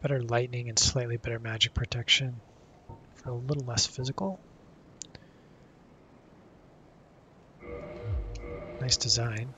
Better lightning and slightly better magic protection for a little less physical. Nice design.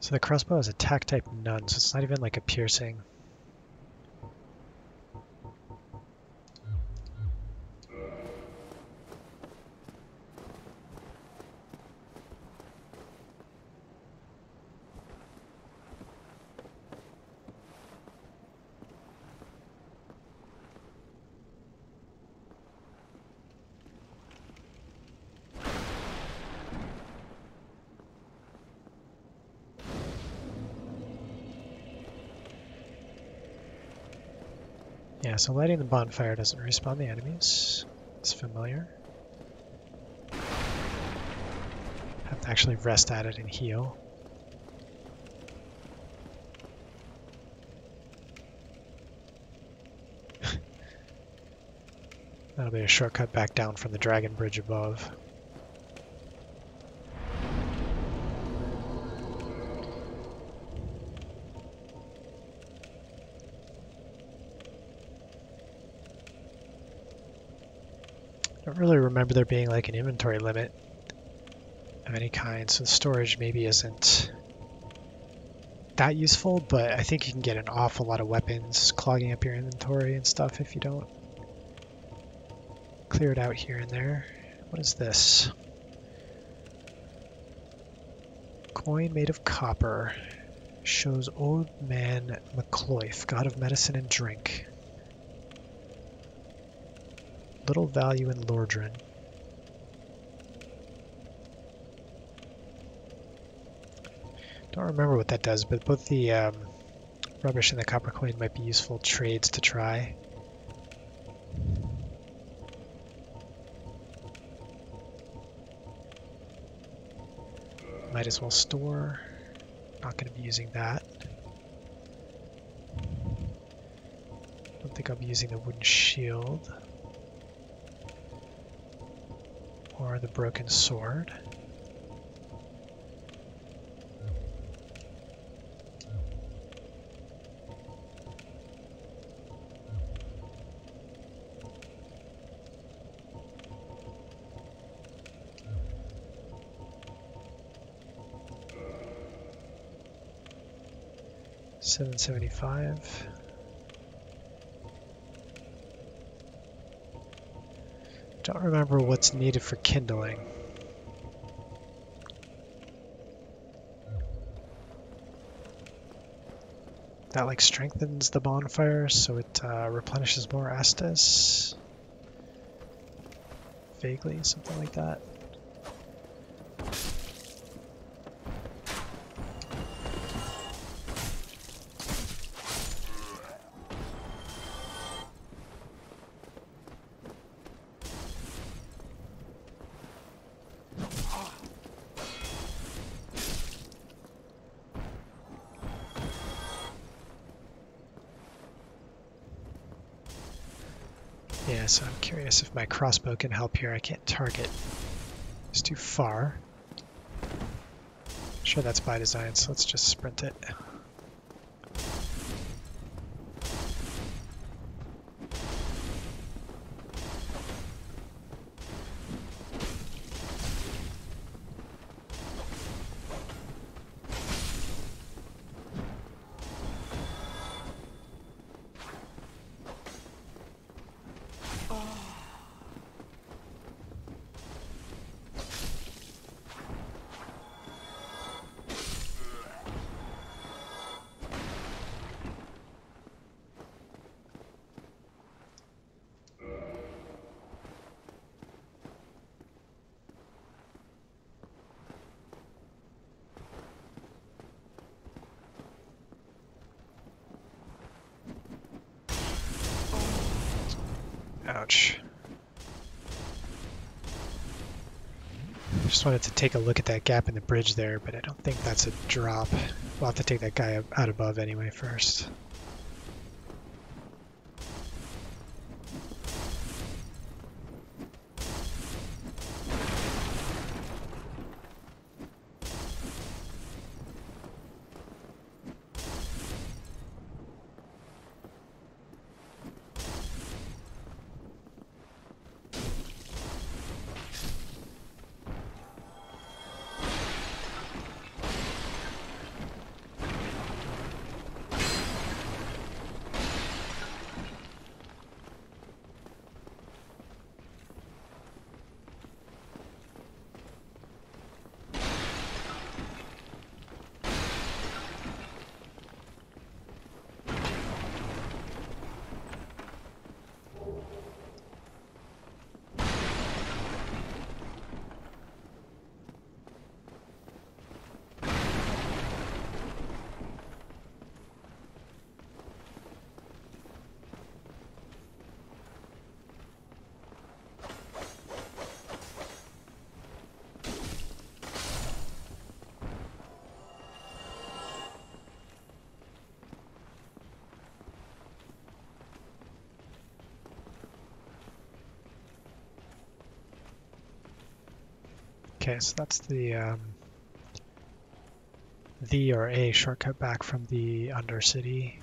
So the crossbow is attack type none, so it's not even like a piercing. Yeah, so lighting the bonfire doesn't respawn the enemies. It's familiar. Have to actually rest at it and heal. That'll be a shortcut back down from the dragon bridge above. I don't really remember there being like an inventory limit of any kind, so storage maybe isn't that useful, but I think you can get an awful lot of weapons clogging up your inventory and stuff if you don't clear it out here and there. What is this? Coin made of copper. Shows Old Man McCloyth, god of medicine and drink. Little value in Lordran. Don't remember what that does, but both the rubbish and the copper coin might be useful trades to try. Might as well store. Not going to be using that. Don't think I'll be using the wooden shield. Or the broken sword. $775. Don't remember what's needed for kindling. That like strengthens the bonfire, so it replenishes more Estus. Vaguely, something like that. Yeah, so I'm curious if my crossbow can help here. I can't target. It's too far. Sure, that's by design, so let's just sprint it. Ouch. Just wanted to take a look at that gap in the bridge there, but I don't think that's a drop. We'll have to take that guy out above anyway first. Okay, so that's the or A shortcut back from the Undercity.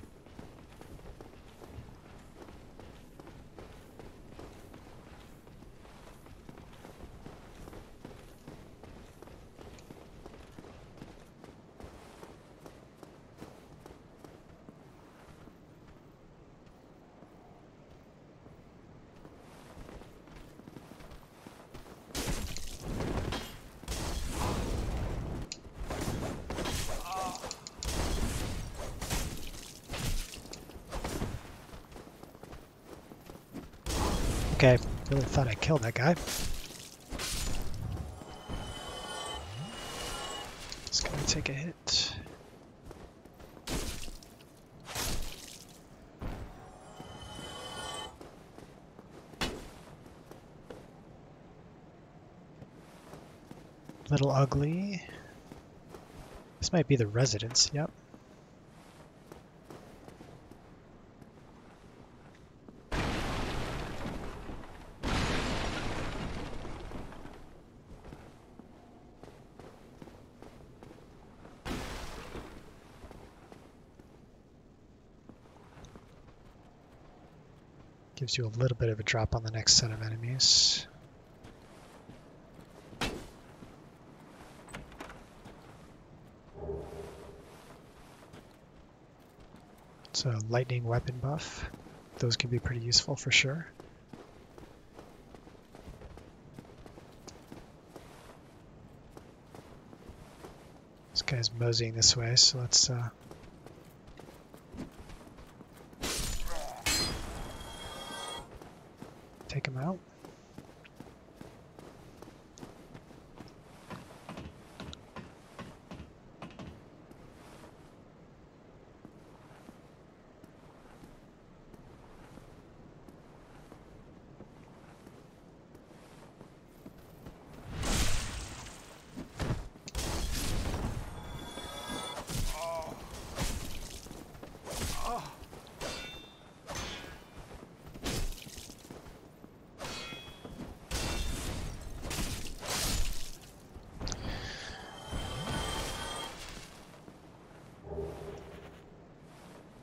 Okay, really thought I killed that guy. Just gonna take a hit. Little ugly. This might be the residence, yep. Gives you a little bit of a drop on the next set of enemies. It's a lightning weapon buff. Those can be pretty useful for sure. This guy's moseying this way, so let's take him out.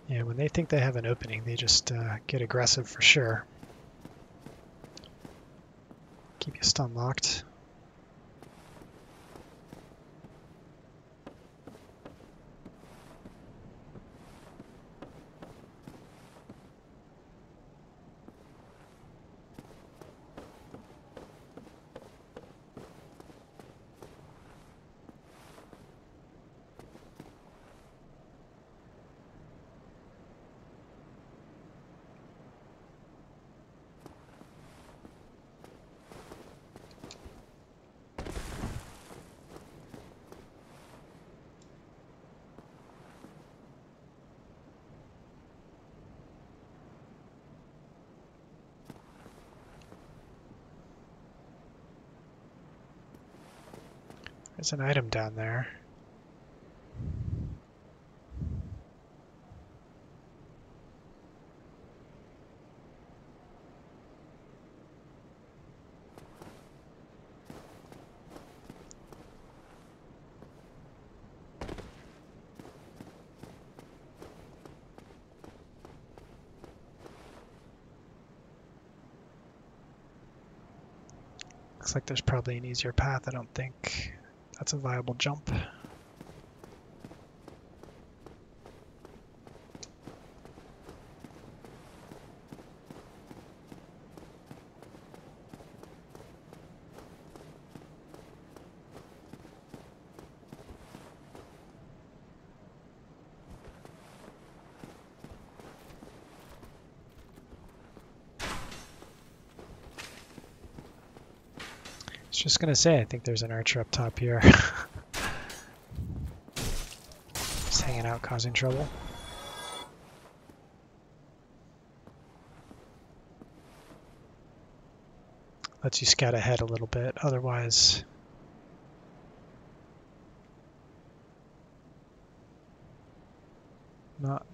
Yeah, when they think they have an opening, they just get aggressive for sure. Keep you stun locked. There's an item down there. Looks like there's probably an easier path. I don't think that's a viable jump. Just gonna say, I think there's an archer up top here. Just hanging out, causing trouble. Lets you scout ahead a little bit, otherwise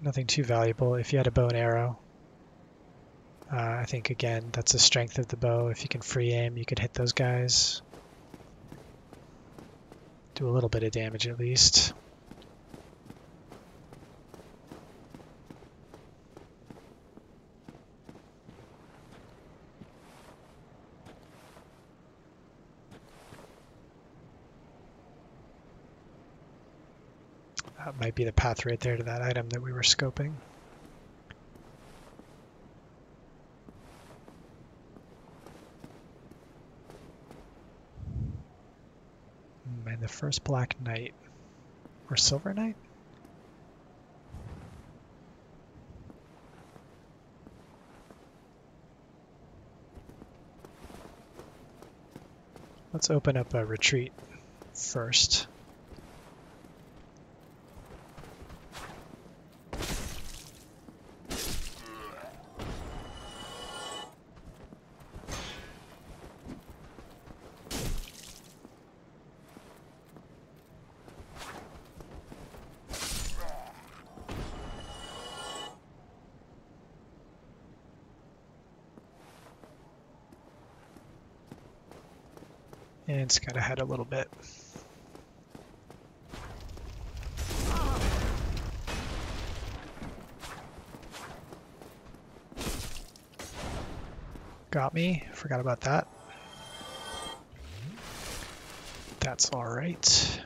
nothing too valuable. If you had a bow and arrow, I think again that's the strength of the bow. If you can free aim, you could hit those guys. Do a little bit of damage at least. That might be the path right there to that item that we were scoping. And the first Black Knight. Or Silver Knight? Let's open up a retreat first. And scout ahead a little bit. Got me. Forgot about that. That's all right.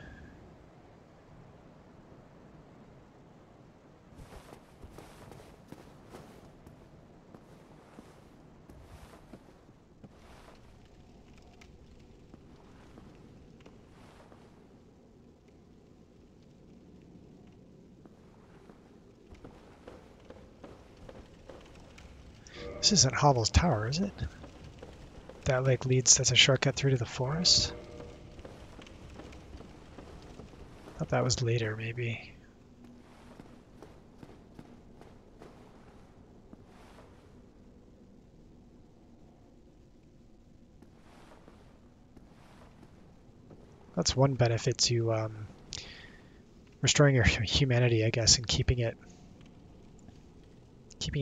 This isn't Hovel's Tower, is it? That like leads, that's a shortcut through to the forest? I thought that was later, maybe. That's one benefit to restoring your humanity, I guess, and keeping it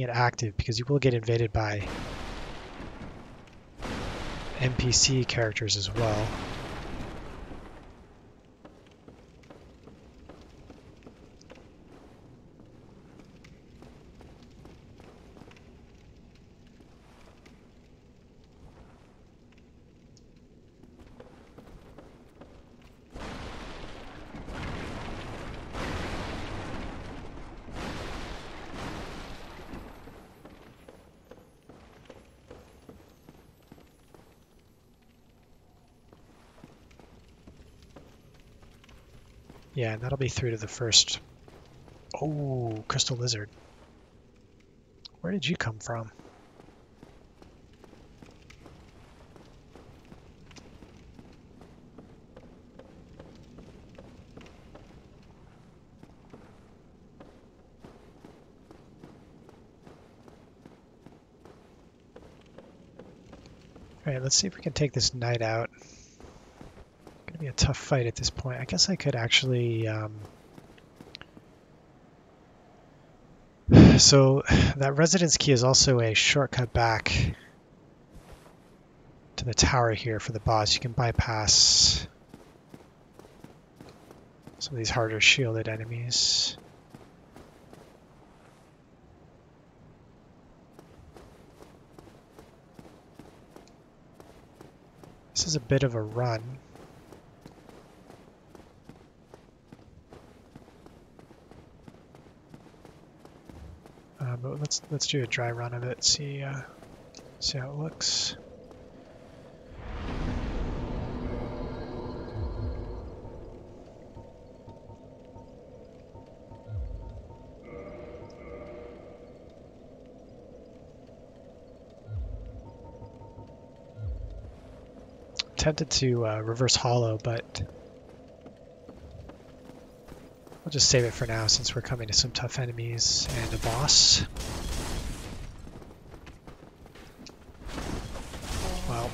active, because you will get invaded by NPC characters as well. Yeah, and that'll be through to the first. Oh, Crystal Lizard. Where did you come from? All right, let's see if we can take this knight out. Gonna be a tough fight at this point. I guess I could actually... So that residence key is also a shortcut back to the tower here for the boss. You can bypass some of these harder shielded enemies. This is a bit of a run. But let's do a dry run of it. See how it looks. Tempted to reverse hollow, but I'll just save it for now since we're coming to some tough enemies and a boss. Well,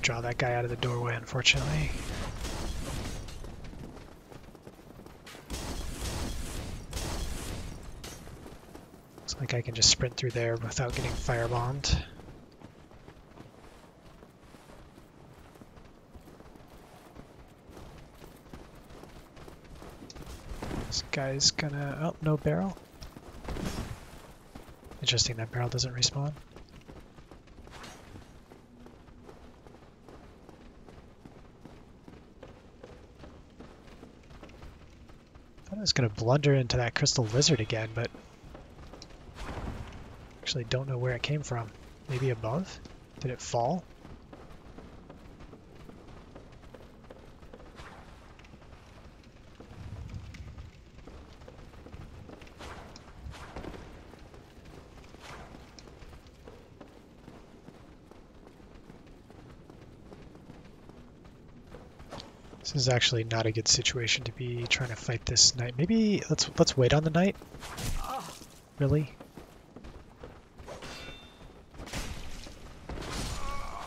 draw that guy out of the doorway, unfortunately. Looks like I can just sprint through there without getting firebombed. This guy's gonna... Oh, no barrel. Interesting, that barrel doesn't respawn. I was gonna blunder into that crystal lizard again, but actually don't know where it came from. Maybe above? Did it fall? This is actually not a good situation to be trying to fight this knight. Maybe let's wait on the knight. Really?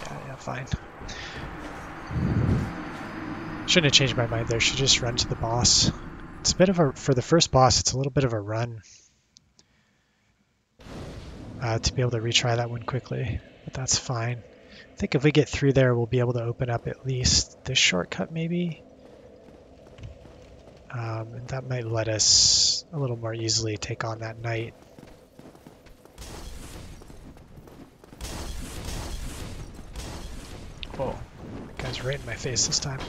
Yeah, fine. Shouldn't have changed my mind there. Should just run to the boss. It's a bit of a, for the first boss, it's a little bit of a run to be able to retry that one quickly, but that's fine. I think if we get through there, we'll be able to open up at least this shortcut maybe. And that might let us a little more easily take on that knight. Whoa, that guy's right in my face this time.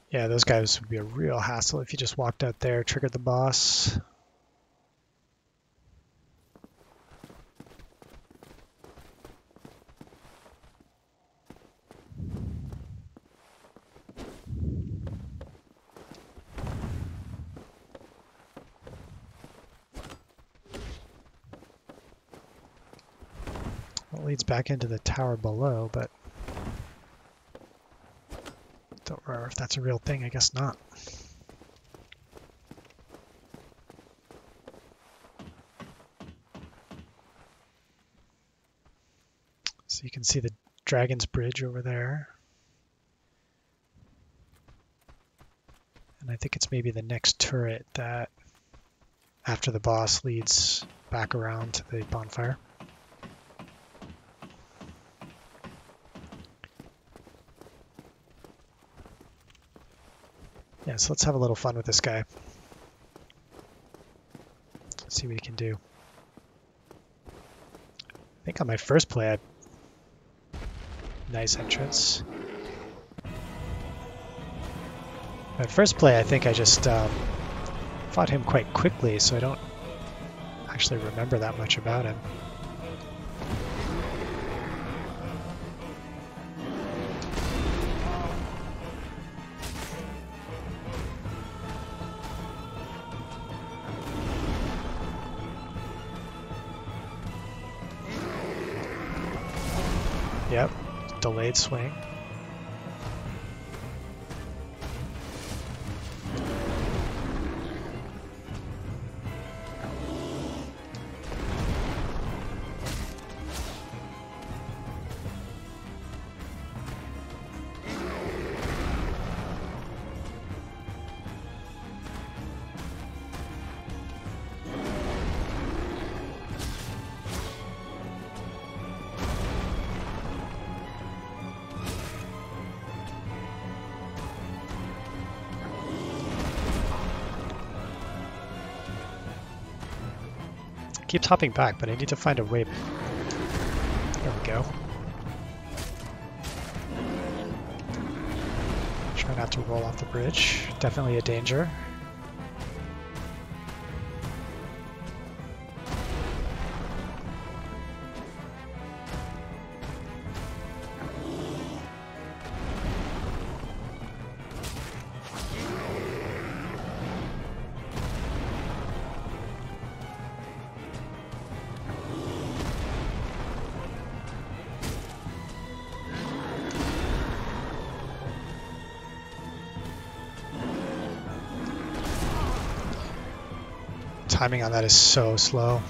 Yeah, those guys would be a real hassle if you just walked out there, triggered the boss. Well, it leads back into the tower below, but don't remember if that's a real thing. I guess not. So you can see the Dragon's Bridge over there. And I think it's maybe the next turret that after the boss leads back around to the bonfire. Yeah, so let's have a little fun with this guy. Let's see what he can do. I think on my first play, I... nice entrance. My first play, I think I just fought him quite quickly, so I don't actually remember that much about him. Yep, delayed swing. Keeps hopping back, but I need to find a way. There we go. Try not to roll off the bridge. Definitely a danger. Timing on that is so slow.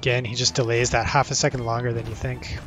Again, he just delays that half a second longer than you think.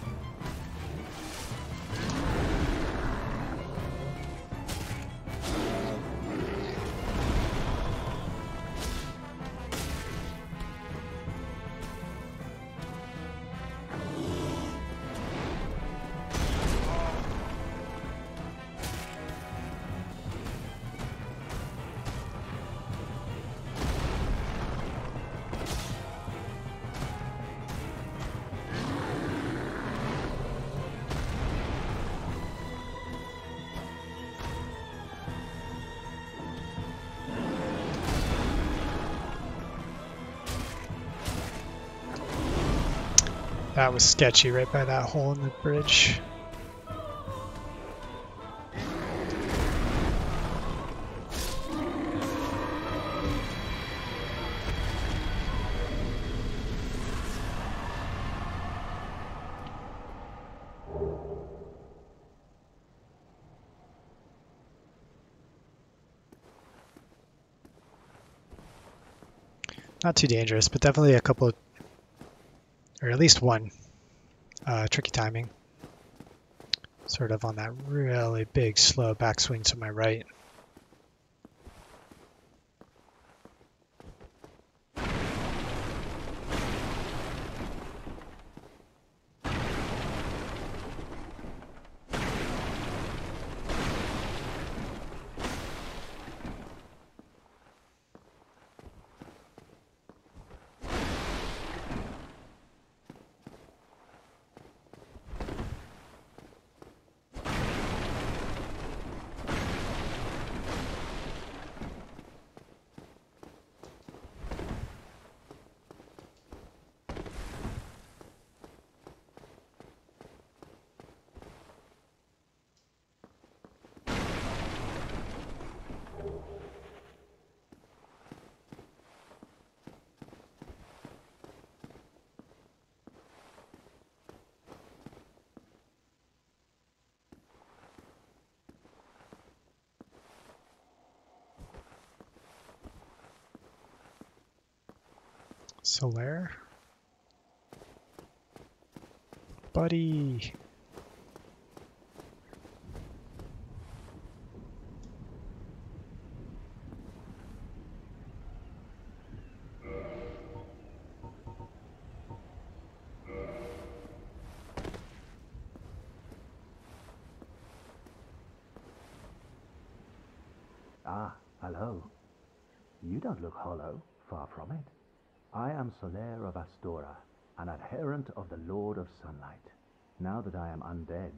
That was sketchy right by that hole in the bridge. Not too dangerous, but definitely a couple, or at least one, tricky timing. Sort of on that really big slow backswing to my right. Solaire? Buddy! Ah, hello. You don't look hollow, far from it. I am Solaire of Astora, an adherent of the Lord of Sunlight. Now that I am undead,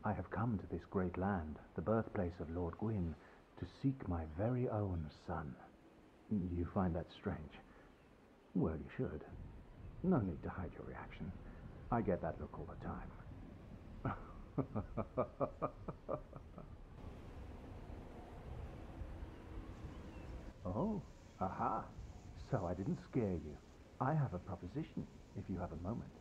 I have come to this great land, the birthplace of Lord Gwyn, to seek my very own son. You find that strange? Well, you should. No need to hide your reaction. I get that look all the time. Oh, aha. So I didn't scare you. I have a proposition, if you have a moment.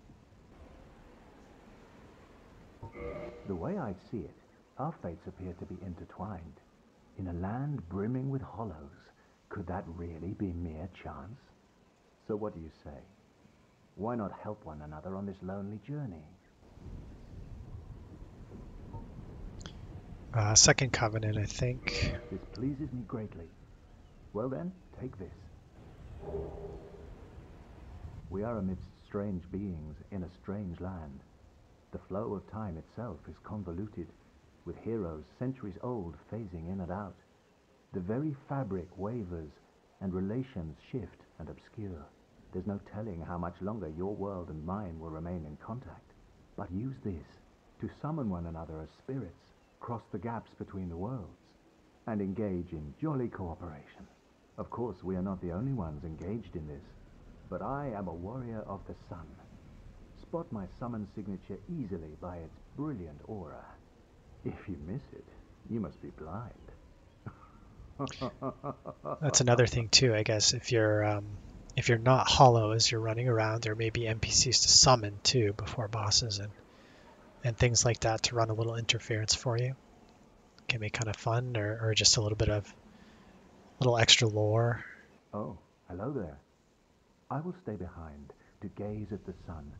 The way I see it, our fates appear to be intertwined. In a land brimming with hollows, could that really be mere chance? So what do you say? Why not help one another on this lonely journey? Second Covenant, I think. This pleases me greatly. Well then, take this. We are amidst strange beings in a strange land. The flow of time itself is convoluted, with heroes centuries old phasing in and out. The very fabric wavers, and relations shift and obscure. There's no telling how much longer your world and mine will remain in contact. But use this to summon one another as spirits, cross the gaps between the worlds, and engage in jolly cooperation. Of course, we are not the only ones engaged in this, but I am a warrior of the sun. Spot my summon signature easily by its brilliant aura. If you miss it, you must be blind. That's another thing too, I guess. If you're not hollow as you're running around, there may be NPCs to summon too before bosses and things like that to run a little interference for you. Can be kind of fun, or just a little extra lore. Oh, hello there. I will stay behind to gaze at the sun.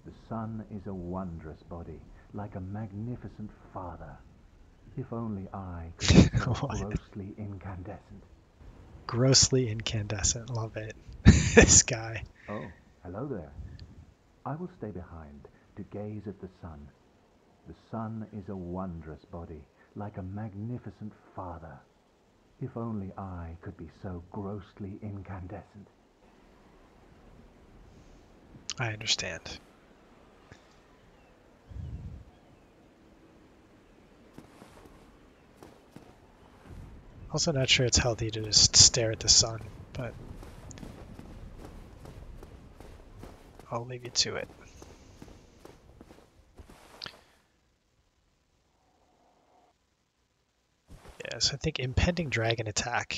The sun is a wondrous body, like a magnificent father. If only I could be so grossly incandescent. Grossly incandescent, love it. This guy. Oh, hello there. I will stay behind to gaze at the sun. The sun is a wondrous body, like a magnificent father. If only I could be so grossly incandescent. I understand. Also not sure it's healthy to just stare at the sun, but I'll leave you to it. Yeah, so I think impending dragon attack,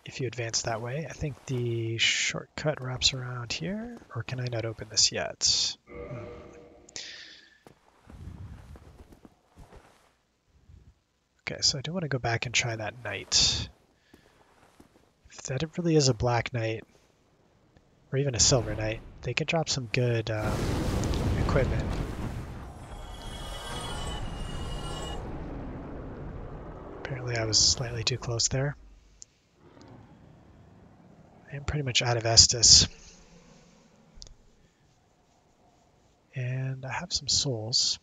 if you advance that way. I think the shortcut wraps around here, or can I not open this yet? Okay, so I do want to go back and try that knight. If that really is a black knight, or even a silver knight, they could drop some good equipment. Apparently I was slightly too close there. I am pretty much out of Estus. And I have some souls.